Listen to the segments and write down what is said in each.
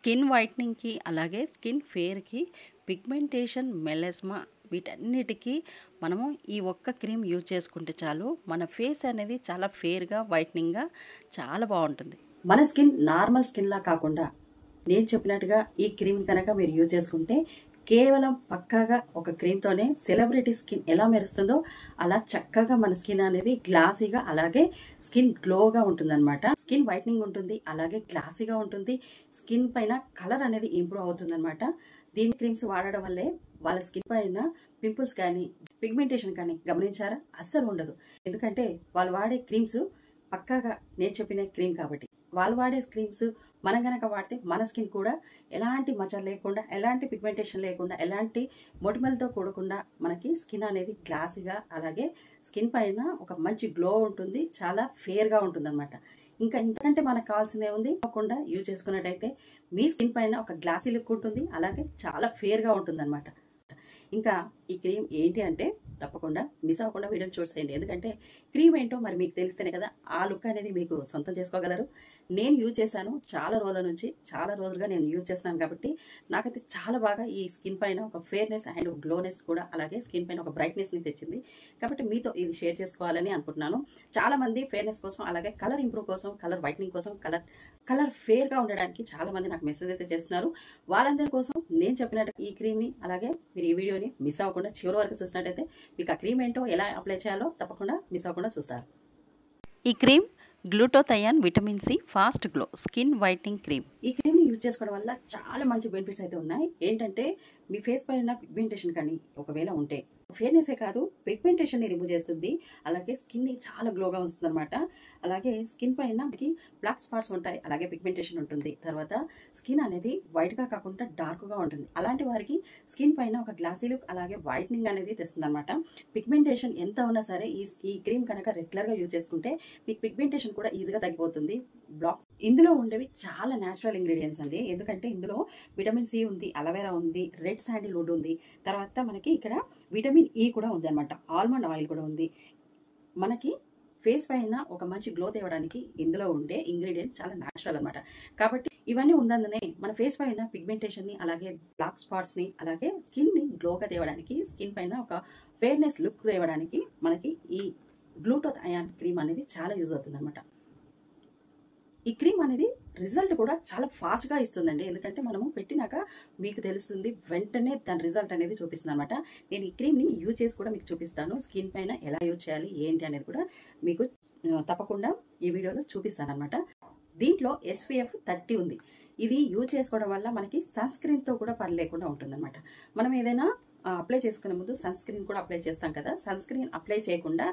Skin వైట్నింగ్కి అలాగే skin ఫేర్కి pigmentation melasma వీటన్నిటికీ మనము ఈ ఒక్క క్రీమ్ యూజ్ చేసుకుంటే చాలు మన ఫేస్ అనేది చాలా ఫేర్గా వైట్నింగ్గా చాలా బాగుంటుంది. మన స్కిన్ నార్మల్ స్కిన్లా కాకుండా నేను చెప్పినట్టుగా ఈ క్రీమ్ కనుక మీరు యూజ్ చేసుకుంటే కేవలం పక్కాగా ఒక క్రీమ్తోనే సెలబ్రిటీ స్కిన్ ఎలా మెరుస్తుందో అలా చక్కగా మన స్కిన్ అనేది గ్లాసీగా అలాగే స్కిన్ గ్లోగా ఉంటుందన్నమాట. స్కిన్ వైట్నింగ్ ఉంటుంది, అలాగే గ్లాసీగా ఉంటుంది, స్కిన్ పైన కలర్ అనేది ఇంప్రూవ్ అవుతుందన్నమాట. దీని క్రీమ్స్ వాడడం వల్లే వాళ్ళ స్కిన్ పైన పింపుల్స్ కానీ పిగ్మెంటేషన్ కానీ గమనించారా అస్సలు ఉండదు. ఎందుకంటే వాళ్ళు వాడే క్రీమ్స్ పక్కాగా నేను చెప్పిన క్రీమ్ కాబట్టి. వాళ్ళు వాడే క్రీమ్స్ మనం కనుక వాడితే మన స్కిన్ కూడా ఎలాంటి మచ్చలు లేకుండా, ఎలాంటి పిగ్మెంటేషన్ లేకుండా, ఎలాంటి మొటిమలతో కూడకుండా మనకి స్కిన్ అనేది గ్లాసీగా అలాగే స్కిన్ పైన ఒక మంచి గ్లో ఉంటుంది, చాలా ఫేర్గా ఉంటుంది అనమాట. ఇంకా ఇంతకంటే మనకు కావాల్సిందే ఉంది. తప్పకుండా యూజ్ చేసుకున్నట్టయితే మీ స్కిన్ పైన ఒక గ్లాసీ లుక్ ఉంటుంది, అలాగే చాలా ఫేర్గా ఉంటుంది అనమాట. ఇంకా ఈ క్రీమ్ ఏంటి అంటే తప్పకుండా మిస్ అవ్వకుండా వీడియోని చూసేయండి. ఎందుకంటే క్రీమ్ ఏంటో మరి మీకు తెలిస్తేనే కదా ఆ లుక్ అనేది మీకు సొంతం చేసుకోగలరు. నేను యూజ్ చేశాను చాలా రోజుల నుంచి, చాలా రోజులుగా నేను యూజ్ చేస్తున్నాను కాబట్టి నాకైతే చాలా బాగా ఈ స్కిన్ పైన ఒక ఫేర్నెస్ అండ్ గ్లోనెస్ కూడా అలాగే స్కిన్ పైన ఒక బ్రైట్నెస్ని తెచ్చింది. కాబట్టి మీతో ఇది షేర్ చేసుకోవాలని అనుకుంటున్నాను. చాలా మంది ఫేర్నెస్ కోసం అలాగే కలర్ ఇంప్రూవ్ కోసం, కలర్ వైట్నింగ్ కోసం, కలర్ ఫేర్గా ఉండడానికి చాలా మంది నాకు మెసేజ్ అయితే చేస్తున్నారు. వాళ్ళందరి కోసం నేను చెప్పినట్టు ఈ క్రీమ్ని అలాగే మీరు ఈ వీడియోని మిస్ అవ్వకుండా చివరి వరకు చూసినట్టయితే మీకు ఆ క్రీమ్ ఏంటో ఎలా అప్లై చేయాలో తప్పకుండా మిస్ అవ్వకుండా చూస్తారు. ఈ cream glutathione vitamin C fast glow skin whitening cream. ఈ క్రీమ్ని యూజ్ చేసుకోవడం వల్ల చాలా మంచి బెనిఫిట్స్ అయితే ఉన్నాయి. ఏంటంటే మీ ఫేస్ పైన పిగ్మెంటేషన్ కానీ ఒకవేళ ఉంటే ఫేర్నెసే కాదు పిగ్మెంటేషన్ని రిమూవ్ చేస్తుంది, అలాగే స్కిన్ని చాలా గ్లోగా ఉంచుతుంది అనమాట. అలాగే స్కిన్ పైన మనకి బ్లాక్ స్పాట్స్ ఉంటాయి, అలాగే పిగ్మెంటేషన్ ఉంటుంది. తర్వాత స్కిన్ అనేది వైట్గా కాకుండా డార్క్గా ఉంటుంది. అలాంటి వారికి స్కిన్ పైన ఒక గ్లాసీ లుక్ అలాగే వైట్నింగ్ అనేది తెస్తుంది అనమాట. పిగ్మెంటేషన్ ఎంత ఉన్నా సరే ఈ క్రీమ్ కనుక రెగ్యులర్గా యూజ్ చేసుకుంటే మీకు పిగ్మెంటేషన్ కూడా ఈజీగా తగ్గిపోతుంది. బ్లాక్స్ ఇందులో ఉండేవి చాలా న్యాచురల్ ఇంగ్రీడియంట్స్ అండి. ఎందుకంటే ఇందులో విటమిన్ సి ఉంది, అలోవెరా ఉంది, రెడ్ శాండిల్వుడ్ ఉంది, తర్వాత మనకి ఇక్కడ విటమిన్ ఈ కూడా ఉంది అనమాట. ఆల్మండ్ ఆయిల్ కూడా ఉంది. మనకి ఫేస్ పైన ఒక మంచి గ్లో తేవడానికి ఇందులో ఉండే ఇంగ్రీడియంట్స్ చాలా న్యాచురల్ అనమాట. కాబట్టి ఇవన్నీ ఉందనే మన ఫేస్ పైన పిగ్మెంటేషన్ని అలాగే బ్లాక్ స్పాట్స్ని అలాగే స్కిన్ని గ్లోగా తేవడానికి, స్కిన్ పైన ఒక ఫేర్నెస్ లుక్ తేవడానికి మనకి ఈ గ్లూటోథయాన్ క్రీమ్ అనేది చాలా యూజ్ అవుతుంది అనమాట. ఈ క్రీమ్ అనేది రిజల్ట్ కూడా చాలా ఫాస్ట్గా ఇస్తుందండి. ఎందుకంటే మనము పెట్టినాక మీకు తెలుస్తుంది, వెంటనే దాని రిజల్ట్ అనేది చూపిస్తుంది అనమాట. నేను ఈ క్రీమ్ని యూజ్ చేసి కూడా మీకు చూపిస్తాను. స్కిన్ పైన ఎలా యూజ్ చేయాలి ఏంటి అనేది కూడా మీకు తప్పకుండా ఈ వీడియోలో చూపిస్తాను అనమాట. దీంట్లో SPF 30 ఉంది. ఇది యూజ్ చేసుకోవడం వల్ల మనకి సన్ స్క్రీన్తో కూడా పని లేకుండా ఉంటుందన్నమాట. మనం ఏదైనా అప్లై చేసుకునే ముందు సన్ స్క్రీన్ కూడా అప్లై చేస్తాం కదా, సన్ స్క్రీన్ అప్లై చేయకుండా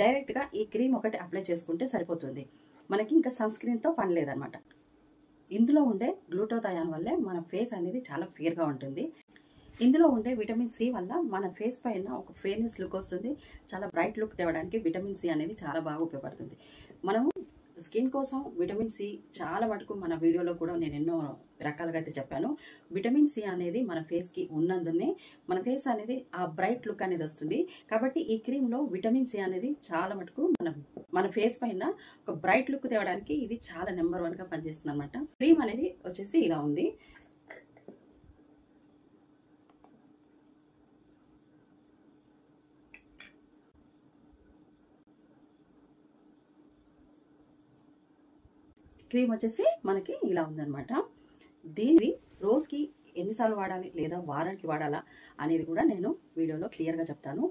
డైరెక్ట్గా ఈ క్రీమ్ ఒకటి అప్లై చేసుకుంటే సరిపోతుంది. మనకి ఇంకా సన్ స్క్రీన్తో పని లేదనమాట. ఇందులో ఉండే గ్లూటోథయాన్ వల్లే మన ఫేస్ అనేది చాలా ఫేర్గా ఉంటుంది. ఇందులో ఉండే విటమిన్ సి వల్ల మన ఫేస్ పైన ఒక ఫేర్నెస్ లుక్ వస్తుంది. చాలా బ్రైట్ లుక్ తేవడానికి విటమిన్ సి అనేది చాలా బాగా ఉపయోగపడుతుంది. మనము స్కిన్ కోసం విటమిన్ సి చాలా మటుకు మన వీడియోలో కూడా నేను ఎన్నో రకాలుగా అయితే చెప్పాను. విటమిన్ సి అనేది మన ఫేస్కి ఉన్నందునే మన ఫేస్ అనేది ఆ బ్రైట్ లుక్ అనేది వస్తుంది. కాబట్టి ఈ క్రీమ్లో విటమిన్ సి అనేది చాలా మటుకు మన ఫేస్ పైన ఒక బ్రైట్ లుక్ తేవడానికి ఇది చాలా నెంబర్ 1గా పనిచేస్తుంది అనమాట. క్రీమ్ అనేది వచ్చేసి ఇలా ఉంది. క్రీమ్ వచ్చేసి మనకి ఇలా ఉందన్నమాట. దీన్ని రోజుకి ఎన్నిసార్లు వాడాలి లేదా వారానికి వాడాలా అనేది కూడా నేను వీడియోలో క్లియర్గా చెప్తాను.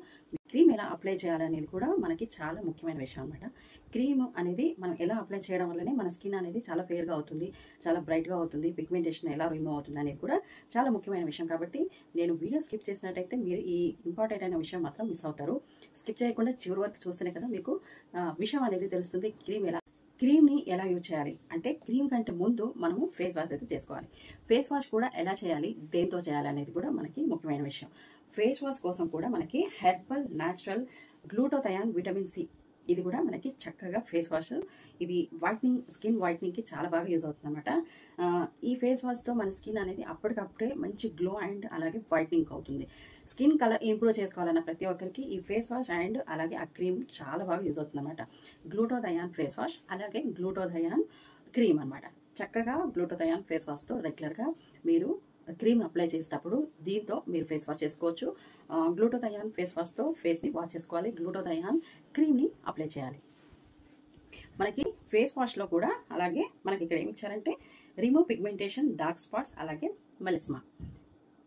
క్రీమ్ ఎలా అప్లై చేయాలి అనేది కూడా మనకి చాలా ముఖ్యమైన విషయం అనమాట. క్రీమ్ అనేది మనం ఎలా అప్లై చేయడం వల్లనే మన స్కిన్ అనేది చాలా ఫేర్గా అవుతుంది, చాలా బ్రైట్గా అవుతుంది, పిగ్మెంటేషన్ ఎలా రిమూవ్ అవుతుంది అనేది కూడా చాలా ముఖ్యమైన విషయం. కాబట్టి నేను వీడియో స్కిప్ చేసినట్టయితే మీరు ఈ ఇంపార్టెంట్ అయిన విషయం మాత్రం మిస్ అవుతారు. స్కిప్ చేయకుండా చివరి వరకు చూస్తేనే కదా మీకు విషయం అనేది తెలుస్తుంది. క్రీమ్ని ఎలా యూజ్ చేయాలి అంటే క్రీమ్ కంటే ముందు మనము ఫేస్ వాష్ అయితే చేసుకోవాలి. ఫేస్ వాష్ కూడా ఎలా చేయాలి, దేంతో చేయాలి అనేది కూడా మనకి ముఖ్యమైన విషయం. ఫేస్ వాష్ కోసం కూడా మనకి herbal natural glutathione vitamin C ఇది కూడా మనకి చక్కగా ఫేస్ వాష్, ఇది వైట్నింగ్ స్కిన్ వైట్నింగ్కి చాలా బాగా యూజ్ అవుతుంది అనమాట. ఈ ఫేస్ వాష్తో మన స్కిన్ అనేది అప్పటికప్పుడే మంచి గ్లో అండ్ అలాగే వైట్నింగ్ అవుతుంది. స్కిన్ కలర్ ఇంప్రూవ్ చేసుకోవాలన్న ప్రతి ఒక్కరికి ఈ ఫేస్ వాష్ అండ్ అలాగే ఆ క్రీమ్ చాలా బాగా యూజ్ అవుతుంది అనమాట. గ్లూటోథయాన్ ఫేస్ వాష్ అలాగే గ్లూటోథయాన్ క్రీమ్ అనమాట. చక్కగా గ్లూటోథయాన్ ఫేస్ వాష్తో రెగ్యులర్గా మీరు క్రీమ్ అప్లై చేసేటప్పుడు దీంతో మీరు ఫేస్ వాష్ చేసుకోవచ్చు. గ్లూటోథయాన్ ఫేస్ వాష్తో ఫేస్ని వాష్ చేసుకోవాలి. గ్లూటోథయాన్ క్రీమ్ని అప్లై చేయాలి. మనకి ఫేస్ వాష్లో కూడా అలాగే మనకి ఇక్కడ ఏమి ఇచ్చారంటే రిమూవ్ పిగ్మెంటేషన్, డార్క్ స్పాట్స్, అలాగే మెలిస్మా.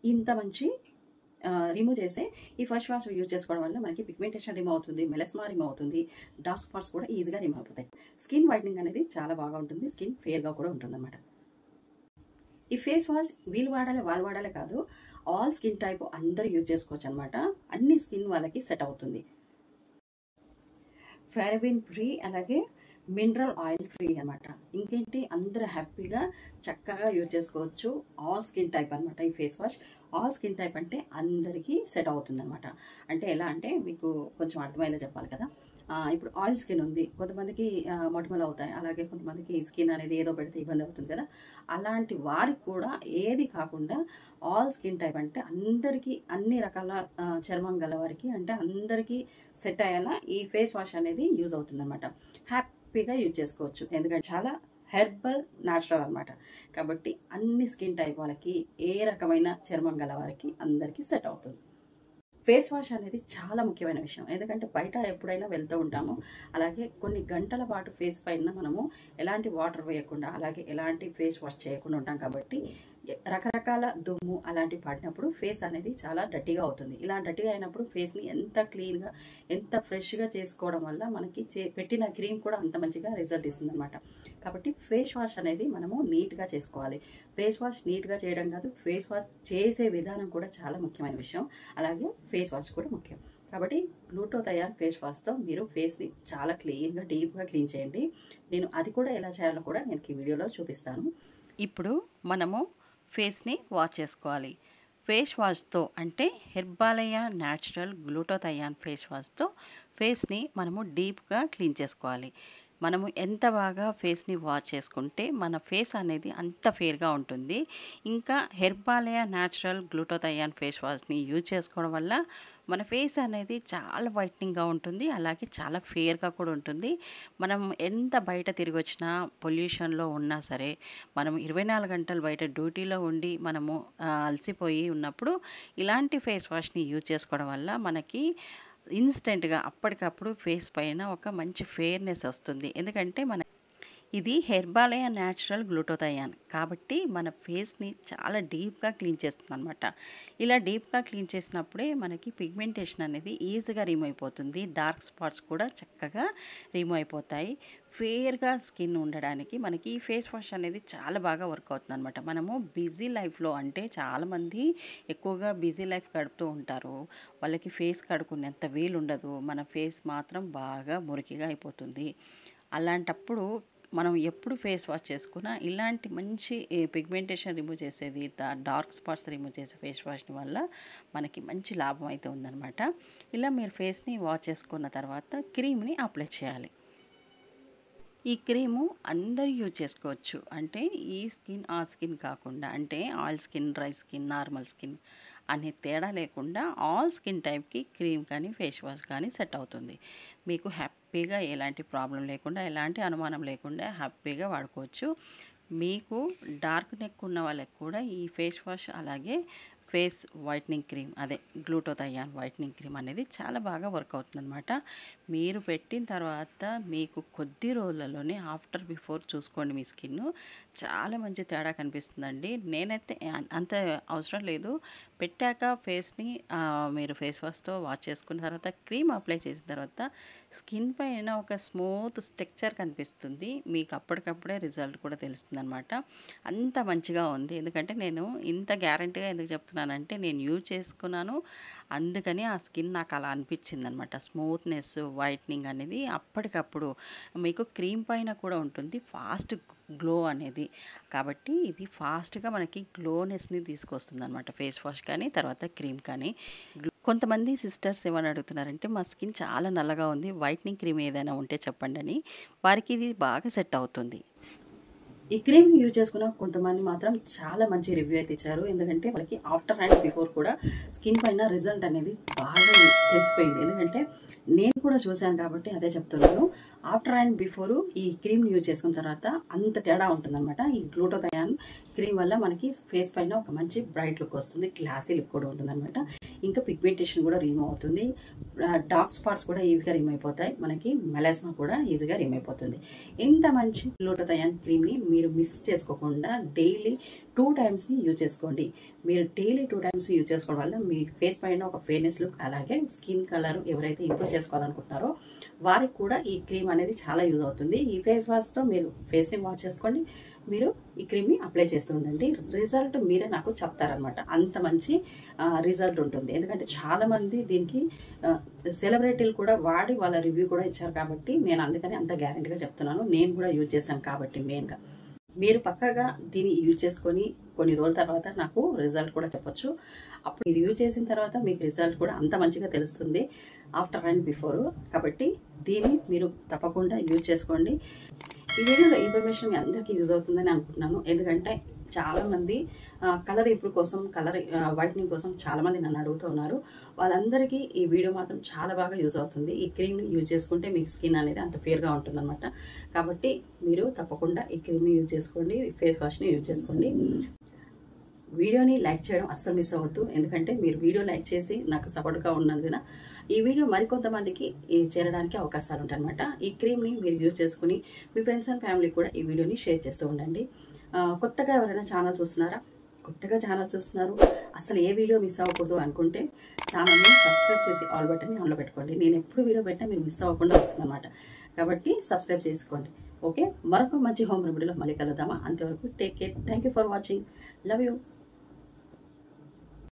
ఇంత మంచి రిమూవ్ చేసే ఈ ఫేస్ వాష్ యూజ్ చేసుకోవడం వల్ల మనకి పిగ్మెంటేషన్ రిమూవ్ అవుతుంది, మెలస్మా రిమూవ్ అవుతుంది, డార్క్ స్పాట్స్ కూడా ఈజీగా రిమూవ్ అవుతాయి. స్కిన్ వైట్నింగ్ అనేది చాలా బాగా ఉంటుంది, స్కిన్ ఫేర్గా కూడా ఉంటుంది అన్నమాట. ఈ ఫేస్ వాష్ వీళ్ళు వాడాలి వాళ్ళు వాడాలి కాదు, ఆల్ స్కిన్ టైప్ అందరూ యూజ్ చేసుకోవచ్చు అనమాట. అన్ని స్కిన్ వాళ్ళకి సెట్ అవుతుంది. పారాబెన్ ఫ్రీ, అలాగే మినరల్ ఆయిల్ ఫ్రీ అనమాట. ఇంకేంటి, అందరూ హ్యాపీగా చక్కగా యూజ్ చేసుకోవచ్చు. ఆల్ స్కిన్ టైప్ అనమాట ఈ face wash. All skin type అంటే అందరికీ సెట్ అవుతుంది అనమాట. అంటే ఎలా అంటే మీకు కొంచెం అర్థమయ్యేలా చెప్పాలి కదా. ఇప్పుడు ఆయిల్ స్కిన్ ఉంది, కొంతమందికి మొటిమలు అవుతాయి, అలాగే కొంతమందికి స్కిన్ అనేది ఏదో పెడితే ఇబ్బంది అవుతుంది కదా. అలాంటి వారికి కూడా ఏది కాకుండా ఆల్ స్కిన్ టైప్ అంటే అందరికీ, అన్ని రకాల చర్మం గల వారికి అంటే అందరికీ సెట్ అయ్యేలా ఈ ఫేస్ వాష్ అనేది యూజ్ అవుతుంది అనమాట. హ్యాపీగా యూజ్ చేసుకోవచ్చు, ఎందుకంటే చాలా హెర్బల్ న్యాచురల్ అనమాట. కాబట్టి అన్ని స్కిన్ టైప్ వాళ్ళకి, ఏ రకమైన చర్మం గల వారికి అందరికీ సెట్ అవుతుంది. ఫేస్ వాష్ అనేది చాలా ముఖ్యమైన విషయం, ఎందుకంటే బయట ఎప్పుడైనా వెళ్తూ ఉంటాము, అలాగే కొన్ని గంటల పాటు ఫేస్ పైన మనము ఎలాంటి వాటర్ వేయకుండా, అలాగే ఎలాంటి ఫేస్ వాష్ చేయకుండా ఉంటాం. కాబట్టి రకరకాల దుమ్ము అలాంటివి పడినప్పుడు ఫేస్ అనేది చాలా డర్టీగా అవుతుంది. ఇలా డర్టీగా అయినప్పుడు ఫేస్ని ఎంత క్లీన్గా, ఎంత ఫ్రెష్గా చేసుకోవడం వల్ల మనకి పెట్టిన క్రీమ్ కూడా అంత మంచిగా రిజల్ట్ ఇస్తుంది అనమాట. కాబట్టి ఫేస్ వాష్ అనేది మనము నీట్గా చేసుకోవాలి. ఫేస్ వాష్ నీట్గా చేయడం కాదు, ఫేస్ వాష్ చేసే విధానం కూడా చాలా ముఖ్యమైన విషయం. అలాగే ఫేస్ వాష్ కూడా ముఖ్యం. కాబట్టి గ్లూటోథయాన్ ఫేస్ వాష్తో మీరు ఫేస్ని చాలా క్లీన్గా, డీప్గా క్లీన్ చేయండి. నేను అది కూడా ఎలా చేయాలో కూడా నేను ఈ వీడియోలో చూపిస్తాను. ఇప్పుడు మనము ఫేస్ని వాష్ చేసుకోవాలి. ఫేస్ వాష్తో అంటే హెర్బాలయ న్యాచురల్ గ్లూటోథయాన్ ఫేస్ వాష్తో ఫేస్ని మనము డీప్గా క్లీన్ చేసుకోవాలి. మనము ఎంత బాగా ఫేస్ని వాష్ చేసుకుంటే మన ఫేస్ అనేది అంత ఫేర్గా ఉంటుంది. ఇంకా హెర్బాలయ న్యాచురల్ గ్లూటోథయాన్ ఫేస్ వాష్ని యూజ్ చేసుకోవడం వల్ల మన ఫేస్ అనేది చాలా వైట్నింగ్గా ఉంటుంది, అలాగే చాలా ఫేర్గా కూడా ఉంటుంది. మనం ఎంత బయట తిరిగి వచ్చినా, పొల్యూషన్లో ఉన్నా సరే, మనం 24 గంటలు బయట డ్యూటీలో ఉండి మనము అలసిపోయి ఉన్నప్పుడు ఇలాంటి ఫేస్ వాష్ని యూజ్ చేసుకోవడం వల్ల మనకి ఇన్స్టెంట్గా అప్పటికప్పుడు ఫేస్ పైన ఒక మంచి ఫేర్నెస్ వస్తుంది. ఎందుకంటే ఇది హెర్బాలయ న్యాచురల్ గ్లూటోథయాన్ కాబట్టి మన ఫేస్ని చాలా డీప్గా క్లీన్ చేస్తుంది అనమాట. ఇలా డీప్గా క్లీన్ చేసినప్పుడే మనకి పిగ్మెంటేషన్ అనేది ఈజీగా రిమూవ్ అయిపోతుంది, డార్క్ స్పాట్స్ కూడా చక్కగా రిమూవ్ అయిపోతాయి. ఫేర్గా స్కిన్ ఉండడానికి మనకి ఈ ఫేస్ వాష్ అనేది చాలా బాగా వర్క్ అవుతుంది అనమాట. మనము బిజీ లైఫ్లో అంటే చాలామంది ఎక్కువగా బిజీ లైఫ్ గడుపుతూ ఉంటారు, వాళ్ళకి ఫేస్ కడుక్కునేంత వీలు ఉండదు, మన ఫేస్ మాత్రం బాగా మురికిగా అయిపోతుంది. అలాంటప్పుడు మనం ఎప్పుడు ఫేస్ వాష్ చేసుకున్నా ఇలాంటి మంచి పిగ్మెంటేషన్ రిమూవ్ చేసేది, డార్క్ స్పాట్స్ రిమూవ్ చేసే ఫేస్ వాష్ని వల్ల మనకి మంచి లాభం అయితే ఉందన్నమాట. ఇలా మీరు ఫేస్ని వాష్ చేసుకున్న తర్వాత క్రీమ్ని అప్లై చేయాలి. ఈ క్రీము అందరూ యూజ్ చేసుకోవచ్చు, అంటే ఈ స్కిన్ ఆ స్కిన్ కాకుండా, అంటే oil skin, dry skin, normal skin అనే తేడా లేకుండా ఆల్ స్కిన్ టైప్కి క్రీమ్ కానీ ఫేస్ వాష్ కానీ సెట్ అవుతుంది. మీకు హ్యాపీగా ఎలాంటి ప్రాబ్లం లేకుండా, ఎలాంటి అనుమానం లేకుండా హ్యాపీగా వాడుకోవచ్చు. మీకు డార్క్ నెక్ ఉన్న వాళ్ళకి కూడా ఈ ఫేస్ వాష్ అలాగే ఫేస్ వైట్నింగ్ క్రీమ్, అదే గ్లూటోథయాన్ వైట్నింగ్ క్రీమ్ అనేది చాలా బాగా వర్క్ అవుతుందన్నమాట. మీరు పెట్టిన తర్వాత మీకు కొద్ది రోజులలోనే ఆఫ్టర్ బిఫోర్ చూసుకోండి, మీ స్కిన్ చాలా మంచి తేడా కనిపిస్తుందండి. నేనైతే అంత అవసరం లేదు, పెట్టాక ఫేస్ని మీరు ఫేస్ వాష్తో వాష్ చేసుకున్న తర్వాత క్రీమ్ అప్లై చేసిన తర్వాత స్కిన్ పైన ఒక స్మూత్ స్ట్రక్చర్ కనిపిస్తుంది. మీకు అప్పటికప్పుడే రిజల్ట్ కూడా తెలుస్తుంది అనమాట. అంత మంచిగా ఉంది. ఎందుకంటే నేను ఇంత గ్యారంటీగా ఎందుకు చెప్తున్నానంటే నేను యూజ్ చేసుకున్నాను, అందుకని ఆ స్కిన్ నాకు అలా అనిపించింది అనమాట. స్మూత్నెస్, వైట్నింగ్ అనేది అప్పటికప్పుడు మీకు క్రీమ్ పైన కూడా ఉంటుంది, ఫాస్ట్ గ్లో అనేది. కాబట్టి ఇది ఫాస్ట్గా మనకి గ్లోనెస్ని తీసుకొస్తుంది అనమాట, ఫేస్ వాష్ కానీ తర్వాత క్రీమ్ కానీ. కొంతమంది సిస్టర్స్ ఏమని అడుగుతున్నారంటే మా స్కిన్ చాలా నల్లగా ఉంది, వైట్నింగ్ క్రీమ్ ఏదైనా ఉంటే చెప్పండి అని. వారికి ఇది బాగా సెట్ అవుతుంది. ఈ క్రీమ్ యూజ్ చేసుకున్న కొంతమంది మాత్రం చాలా మంచి రివ్యూ అయితే ఇచ్చారు. ఎందుకంటే వాళ్ళకి ఆఫ్టర్ అండ్ బిఫోర్ కూడా స్కిన్ పైన రిజల్ట్ అనేది బాగా తెలిసిపోయింది. ఎందుకంటే నేను కూడా చూశాను కాబట్టి అదే చెప్తున్నాను. ఆఫ్టర్ అండ్ బిఫోర్ ఈ క్రీమ్ యూజ్ చేసుకున్న తర్వాత అంత తేడా ఉంటుందన్నమాట. ఈ గ్లూటాథయాన్ క్రీమ్ వల్ల మనకి ఫేస్ పైన ఒక మంచి బ్రైట్ లుక్ వస్తుంది, క్లాసీ లుక్ కూడా ఉంటుందన్నమాట. ఇంకా పిగ్మెంటేషన్ కూడా రిమూవ్ అవుతుంది, డార్క్ స్పాట్స్ కూడా ఈజీగా రిమూవ్ అయిపోతాయి, మనకి మెలాస్మా కూడా ఈజీగా రిమూవ్ అయిపోతుంది. ఇంత మంచి గ్లూటాథయాన్ క్రీమ్ని మీరు మిస్ చేసుకోకుండా డైలీ 2 టైమ్స్ని యూజ్ చేసుకోండి. మీరు డైలీ 2 టైమ్స్ యూజ్ చేసుకోవడం వల్ల మీ ఫేస్ పైన ఒక ఫేర్నెస్ లుక్, అలాగే స్కిన్ కలర్ ఎవరైతే ఇంప్రూవ్ చేసుకోవాలనుకుంటున్నారో వారికి కూడా ఈ క్రీమ్ అనేది చాలా యూజ్ అవుతుంది. ఈ ఫేస్ వాష్తో మీరు ఫేస్ని వాష్ చేసుకోండి, మీరు ఈ క్రీమ్ని అప్లై చేస్తూ ఉండండి. రిజల్ట్ మీరే నాకు చెప్తారనమాట. అంత మంచి రిజల్ట్ ఉంటుంది. ఎందుకంటే చాలామంది దీనికి సెలబ్రిటీలు కూడా వాడి వాళ్ళ రివ్యూ కూడా ఇచ్చారు కాబట్టి నేను అందుకని అంత గ్యారెంటీగా చెప్తున్నాను. నేను కూడా యూజ్ చేశాను కాబట్టి మెయిన్గా మీరు పక్కాగా దీన్ని యూజ్ చేసుకొని కొన్ని రోజుల తర్వాత నాకు రిజల్ట్ కూడా చెప్పొచ్చు. అప్పుడు మీరు యూజ్ చేసిన తర్వాత మీకు రిజల్ట్ కూడా అంత మంచిగా తెలుస్తుంది ఆఫ్టర్ అండ్ బిఫోర్. కాబట్టి దీన్ని మీరు తప్పకుండా యూజ్ చేసుకోండి. ఈ వీడియోలో ఇన్ఫర్మేషన్ మీ అందరికీ యూజ్ అవుతుందని అనుకుంటున్నాను. ఎందుకంటే చాలామంది కలర్ ఇంప్రూవ్ కోసం, కలర్ వైట్నింగ్ కోసం చాలామంది నన్ను అడుగుతూ ఉన్నారు. వాళ్ళందరికీ ఈ వీడియో మాత్రం చాలా బాగా యూజ్ అవుతుంది. ఈ క్రీమ్ని యూజ్ చేసుకుంటే మీకు స్కిన్ అనేది అంత ఫేర్గా ఉంటుందన్నమాట. కాబట్టి మీరు తప్పకుండా ఈ క్రీమ్ని యూజ్ చేసుకోండి, ఫేస్ వాష్ని యూజ్ చేసుకోండి. వీడియోని లైక్ చేయడం అస్సలు మిస్ అవ్వద్దు. ఎందుకంటే మీరు వీడియో లైక్ చేసి నాకు సపోర్ట్గా ఉన్నందున ఈ వీడియో మరికొంతమందికి చేరడానికి అవకాశాలు ఉంటాయన్నమాట. ఈ క్రీమ్ని మీరు యూజ్ చేసుకుని మీ ఫ్రెండ్స్ అండ్ ఫ్యామిలీ కూడా ఈ వీడియోని షేర్ చేస్తూ ఉండండి. కొత్తగా ఎవరైనా ఛానల్ చూస్తున్నారా? కొత్తగా ఛానల్ చూస్తున్నారు, అసలు ఏ వీడియో మిస్ అవ్వకూడదు అనుకుంటే ఛానల్ని సబ్స్క్రైబ్ చేసి ఆల్ బటన్ని ఆన్లో పెట్టుకోండి. నేను ఎప్పుడు వీడియో పెట్టినా మీరు మిస్ అవ్వకుండా వస్తుంది అనమాట. కాబట్టి సబ్స్క్రైబ్ చేసుకోండి. ఓకే, మరొక మంచి హోమ్ రెమెడీలో మళ్ళీ కలుద్దామా? అంతవరకు take care. Thank you for watching. Love you.